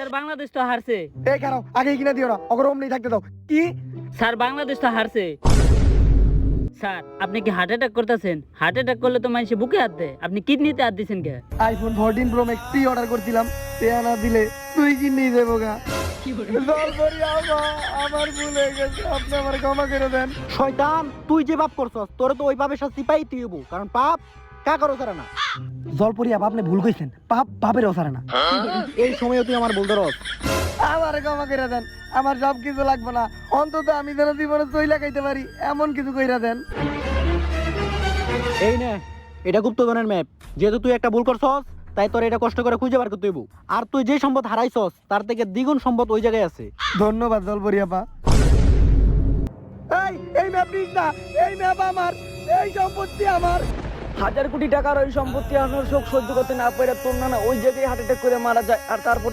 Sir Bangladesh তো হারছে। এই কেন আগে কিনা দিও না, অগরম নেই থাকতে দাও। কি? স্যার বাংলাদেশ তো হারছে। স্যার আপনি কি হার্ট অ্যাটাক করতেছেন? হার্ট অ্যাটাক করলে তো মানুষে বুকে হাত দেয়, আপনি কিডনিতে হাত দিচ্ছেন কে? IPhone 14 pro max pre order করছিলাম, পেয়া না দিলে তুই কিনে দেবো গা। জলপরি আমার ভুল হয়ে গেছে, আপনি আমার ক্ষমা করে দেন। শয়তান, তুই যে পাপ করছস তোরে তো ওইভাবে শাস্তি পাইতেই হইব, কারণ পাপ কা করো তারা না। জলপরি আপনি ভুল কইছেন, পাপ পাপের ওসারে না। এই সময় তুই আমার বলতে রস। আমার ক্ষমা করে দেন, আমার সব কিছু লাগবে না, অন্তত আমি যেন জীবনে চইলা খাইতে পারি এমন কিছু কইরা দেন। এই নে, এটা গুপ্তধনের ম্যাপ। যেহেতু তুই একটা ভুল করছস তাই তোর এটা কষ্ট করে খুঁজে বার করতে হইব। আর তুই যে সম্পদ হারাইছস তার থেকে দ্বিগুণ সম্পদ ওই জায়গায় আছে। ধন্যবাদ জলপরি আপা। এই ম্যাপ নিস না, এই ম্যাপ আমার, এই সম্পত্তি আমার। 1000 কোটি টাকার ওই সম্পত্তি আনার শোক সহ্য করতে না পারে তোর নানা ওই জায়গায় হার্ট অ্যাটাক করে মারা যায়, আর তারপর